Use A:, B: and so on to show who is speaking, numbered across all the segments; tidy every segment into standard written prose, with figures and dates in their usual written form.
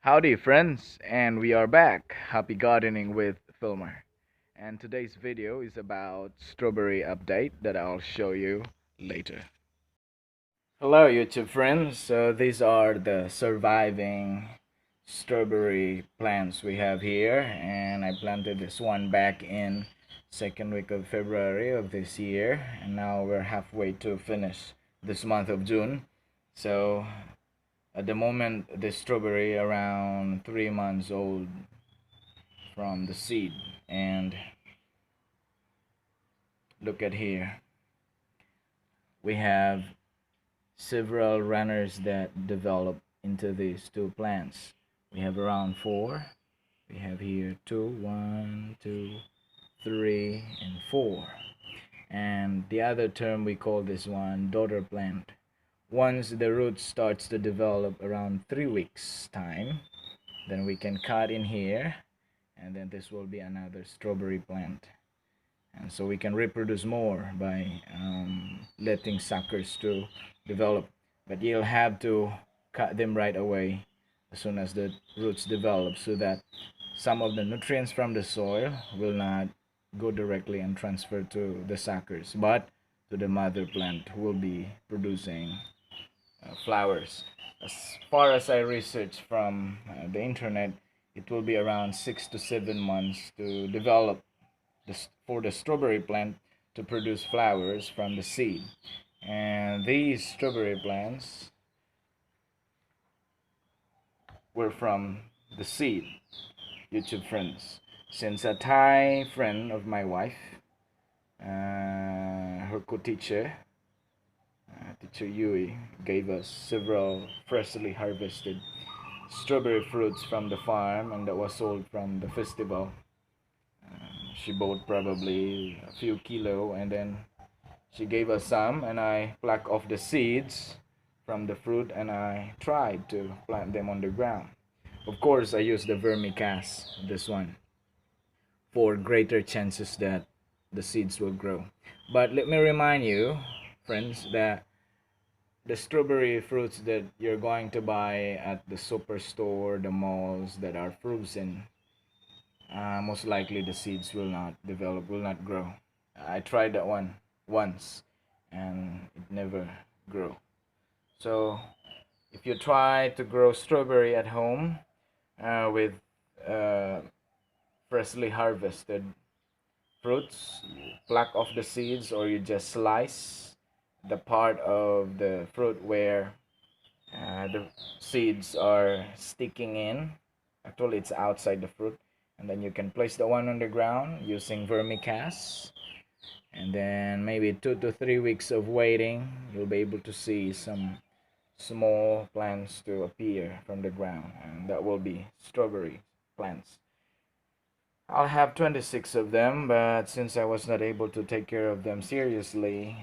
A: Howdy, friends, and we are back. Happy gardening with Filmer. And today's video is about strawberry update that I'll show you later. Hello, YouTube friends. So these are the surviving strawberry plants we have here, and I planted this one back in second week of February of this year, and now we're halfway to finish this month of June. So at the moment, the strawberry around 3 months old from the seed. And look at here, we have several runners that develop into these two plants. We have around four. We have here two, one, two, three, and four. And the other term we call this one daughter plant. Once the root starts to develop around 3 weeks time, then we can cut in here, and then this will be another strawberry plant. And so we can reproduce more by letting suckers to develop, but you'll have to cut them right away as soon as the roots develop, so that some of the nutrients from the soil will not go directly and transfer to the suckers, but to the mother plant who will be producing flowers. As far as I researched from the internet, it will be around 6 to 7 months to develop for the strawberry plant to produce flowers from the seed. And these strawberry plants were from the seed, YouTube friends. Since a Thai friend of my wife, her co-teacher, Teacher Yui, gave us several freshly harvested strawberry fruits from the farm, and that was sold from the festival. She bought probably a few kilo, and then she gave us some, and I plucked off the seeds from the fruit and I tried to plant them on the ground. Of course, I used the vermicast, this one, for greater chances that the seeds will grow. But let me remind you, friends, that the strawberry fruits that you're going to buy at the superstore, the malls that are frozen, most likely the seeds will not develop, will not grow. I tried that one once and it never grew. So if you try to grow strawberry at home with freshly harvested fruits, you pluck off the seeds, or you just slice the part of the fruit where the seeds are sticking in. Actually, it's outside the fruit, and then you can place the one on the ground using vermicast, and then maybe 2 to 3 weeks of waiting, you'll be able to see some small plants to appear from the ground, and that will be strawberry plants. I'll have 26 of them, but since I was not able to take care of them seriously,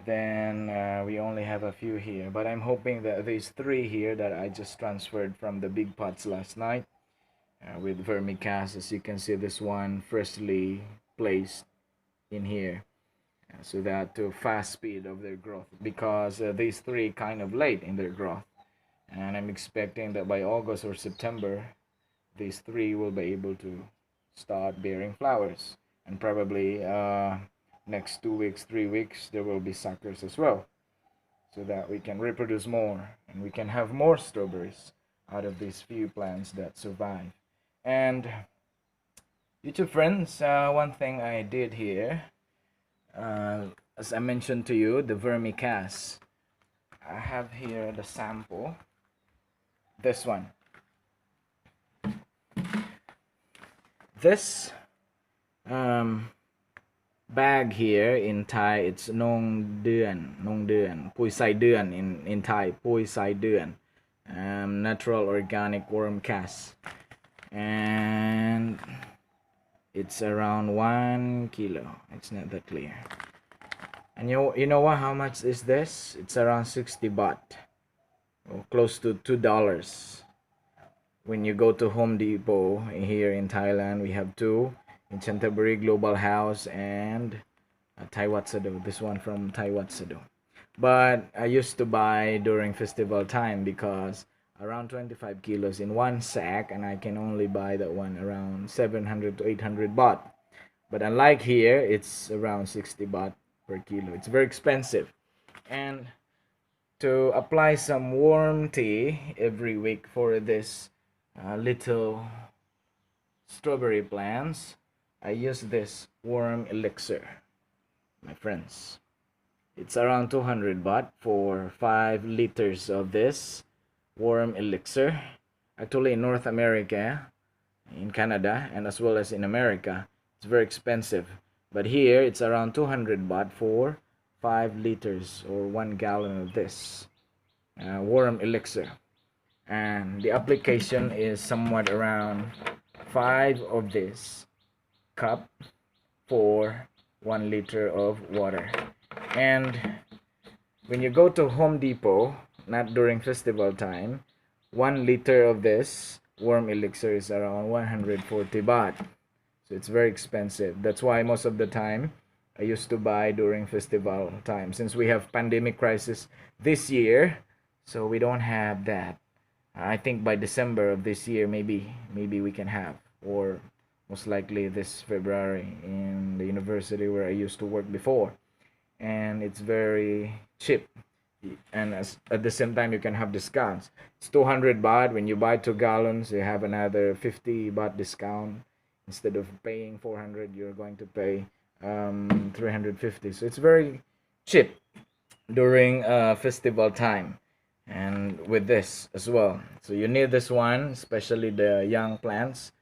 A: then we only have a few here. But I'm hoping that these three here that I just transferred from the big pots last night with vermicast, as you can see, this one freshly placed in here, so that to fast speed of their growth, because these three kind of late in their growth, and I'm expecting that by August or September these three will be able to start bearing flowers, and probably next 2 weeks, 3 weeks, there will be suckers as well, so that we can reproduce more and we can have more strawberries out of these few plants that survive. And YouTube friends, one thing I did here, as I mentioned to you, the vermicast. I have here the sample, this one. This bag here in Thai, it's nong duan, pui sai duan in Thai, pui sai duan, natural organic worm cast, and it's around 1 kilo. It's not that clear. And you know what, how much is this? It's around 60 baht, or close to $2. When you go to Home Depot here in Thailand, we have two in Canterbury, Global House, and Thai Watsado, this one from Thai Watsado. But I used to buy during festival time because around 25 kilos in one sack, and I can only buy that one around 700 to 800 baht. But unlike here, it's around 60 baht per kilo. It's very expensive. And to apply some warm tea every week for this little strawberry plants, I use this warm elixir, my friends. It's around 200 baht for 5 liters of this warm elixir. Actually, in North America, in Canada, and as well as in America, it's very expensive. But here, it's around 200 baht for 5 liters or 1 gallon of this warm elixir. And the application is somewhat around 5 of this cup for 1 liter of water. And when you go to Home Depot, not during festival time, 1 liter of this warm elixir is around 140 baht. So it's very expensive. That's why most of the time I used to buy during festival time. Since we have pandemic crisis this year, so we don't have that. I think by December of this year, maybe we can have, or most likely this February in the university where I used to work before. And it's very cheap, and at the same time you can have discounts. It's 200 baht. When you buy 2 gallons, you have another 50 baht discount. Instead of paying 400, you're going to pay 350. So it's very cheap during festival time, and with this as well. So you need this one, especially the young plants.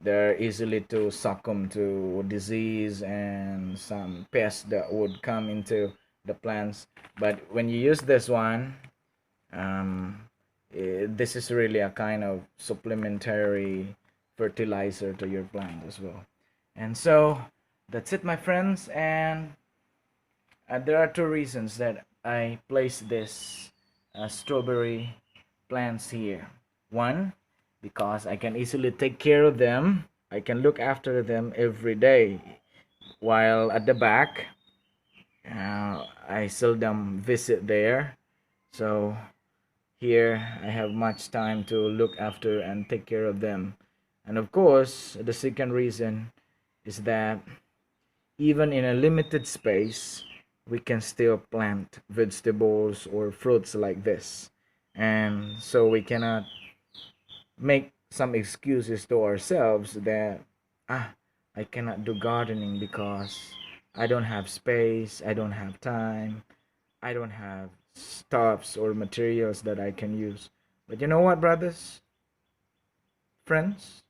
A: They're easily to succumb to disease and some pests that would come into the plants. But when you use this one, this is really a kind of supplementary fertilizer to your plant as well. And so that's it, my friends. And there are 2 reasons that I place this strawberry plants here. One, because I can easily take care of them. I can look after them every day. While at the back, I seldom visit there. So here I have much time to look after and take care of them. And of course, the second reason is that even in a limited space, we can still plant vegetables or fruits like this. And so we cannot make some excuses to ourselves that I cannot do gardening because I don't have space, I don't have time, I don't have stuffs or materials that I can use. But you know what, brothers, friends,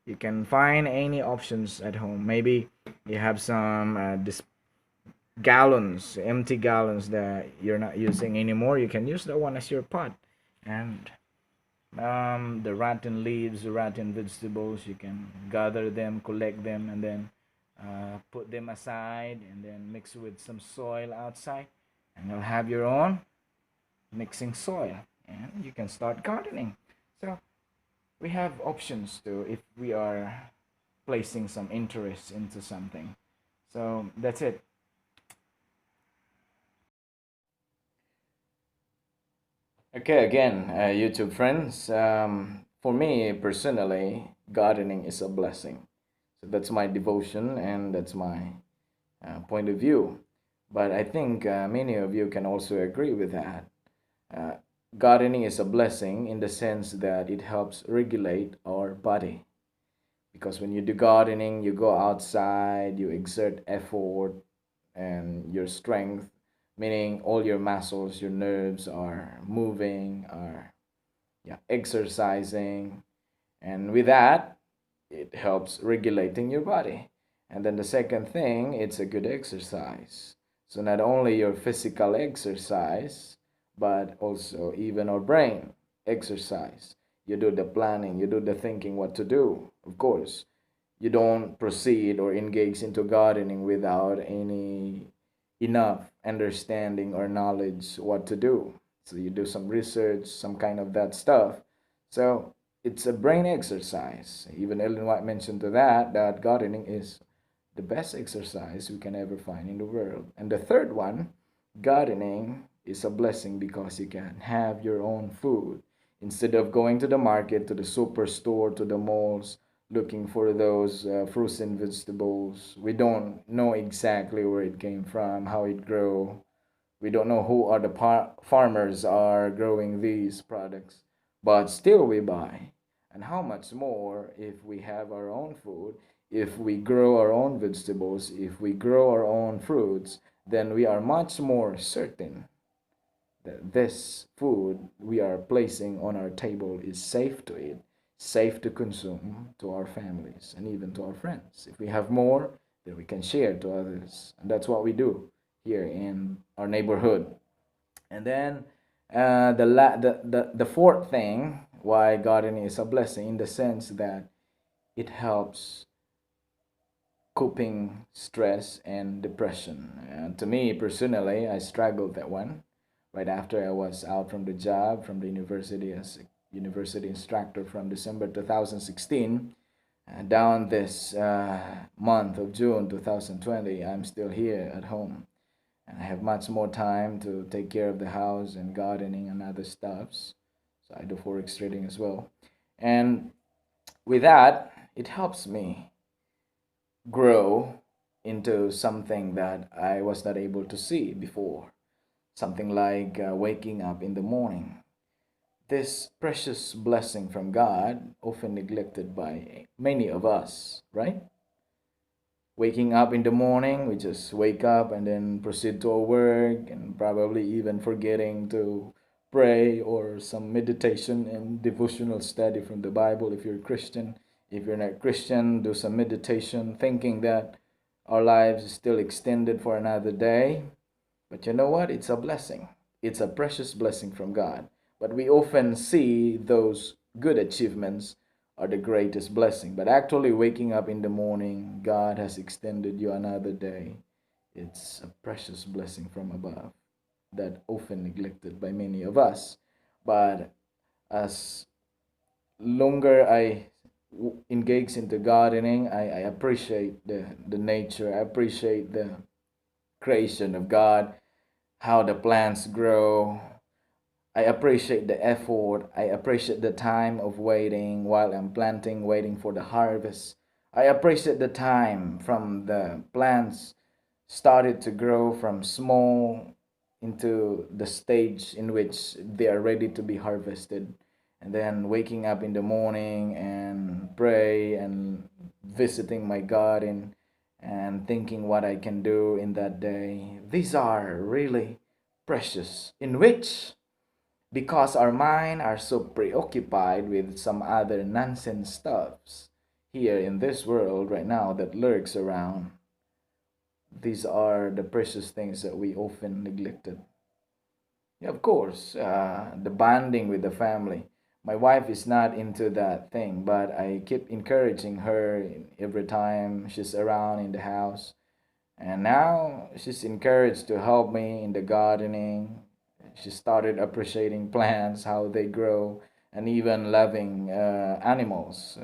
A: you can find any options at home. Maybe you have some gallons, empty gallons that you're not using anymore. You can use that one as your pot. And the rotten leaves, the rotten vegetables, you can gather them, collect them, and then put them aside, and then mix with some soil outside, and you'll have your own mixing soil, and you can start gardening. So we have options too if we are placing some interest into something. So that's it. Okay, again, YouTube friends, for me personally, gardening is a blessing. So that's my devotion and that's my point of view. But I think many of you can also agree with that. Uh, Gardening is a blessing in the sense that it helps regulate our body. Because when you do gardening, you go outside, you exert effort and your strength, meaning all your muscles, your nerves are moving, are exercising, and with that, it helps regulating your body. And then the second thing, it's a good exercise. So not only your physical exercise, but also even our brain exercise. You do the planning, you do the thinking what to do. Of course, you don't proceed or engage into gardening without any enough understanding or knowledge what to do. So you do some research, some kind of that stuff. So it's a brain exercise. Even Ellen White mentioned to that gardening is the best exercise we can ever find in the world. And the third one, gardening is a blessing because you can have your own food instead of going to the market, to the superstore, to the malls, looking for those fruits and vegetables. We don't know exactly where it came from, how it grew. We don't know who are the farmers are growing these products, but still we buy. And how much more if we have our own food, if we grow our own vegetables, if we grow our own fruits, then we are much more certain that this food we are placing on our table is safe to eat, safe to consume to our families and even to our friends. If we have more, then we can share to others. And that's what we do here in our neighborhood. And then the fourth thing why gardening is a blessing in the sense that it helps coping stress and depression. And to me personally, I struggled that one right after I was out from the job from the university as a university instructor from December 2016 down this month of June 2020. I'm still here at home and I have much more time to take care of the house and gardening and other stuffs. So I do forex trading as well. And with that, it helps me grow into something that I was not able to see before. Something like waking up in the morning. This precious blessing from God, often neglected by many of us, right? Waking up in the morning, we just wake up and then proceed to our work and probably even forgetting to pray or some meditation and devotional study from the Bible if you're a Christian. If you're not Christian, do some meditation thinking that our lives is still extended for another day. But you know what? It's a blessing. It's a precious blessing from God. But we often see those good achievements are the greatest blessing. But actually, waking up in the morning, God has extended you another day. It's a precious blessing from above that often neglected by many of us. But as longer I engage into gardening, I appreciate the nature. I appreciate the creation of God, how the plants grow. I appreciate the effort. I appreciate the time of waiting while I'm planting, waiting for the harvest. I appreciate the time from the plants started to grow from small into the stage in which they are ready to be harvested. And then waking up in the morning and pray and visiting my garden and thinking what I can do in that day. These are really precious, in which because our mind are so preoccupied with some other nonsense stuffs here in this world right now that lurks around, these are the precious things that we often neglected. Yeah, of course, the bonding with the family. My wife is not into that thing, but I keep encouraging her every time she's around in the house. And now she's encouraged to help me in the gardening. She started appreciating plants, how they grow, and even loving animals.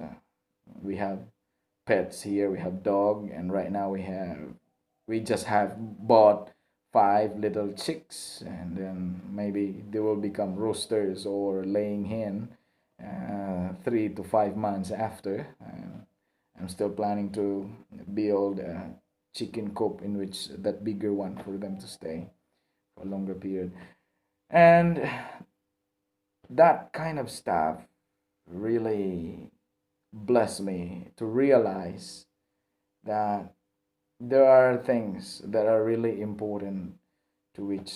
A: We have pets here. We have dog, and right now we just have bought five little chicks, and then maybe they will become roosters or laying hen 3 to 5 months after. I'm still planning to build a chicken coop in which that bigger one for them to stay for a longer period. And that kind of stuff really blessed me to realize that there are things that are really important to which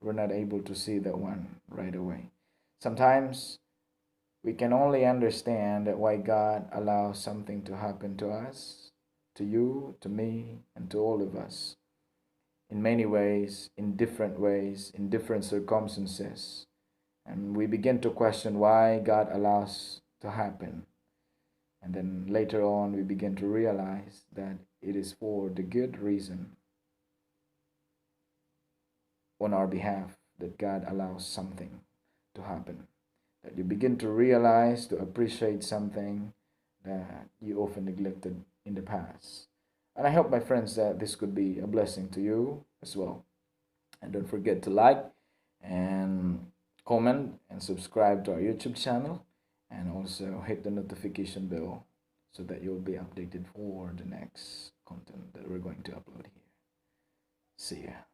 A: we're not able to see that one right away. Sometimes we can only understand that why God allows something to happen to us, to you, to me, and to all of us in many ways, in different circumstances. And we begin to question why God allows to happen. And then later on, we begin to realize that it is for the good reason on our behalf that God allows something to happen. That you begin to realize, to appreciate something that you often neglected in the past. And I hope, my friends, that this could be a blessing to you as well. And don't forget to like and comment and subscribe to our YouTube channel, and also hit the notification bell so that you'll be updated for the next content that we're going to upload here. See ya.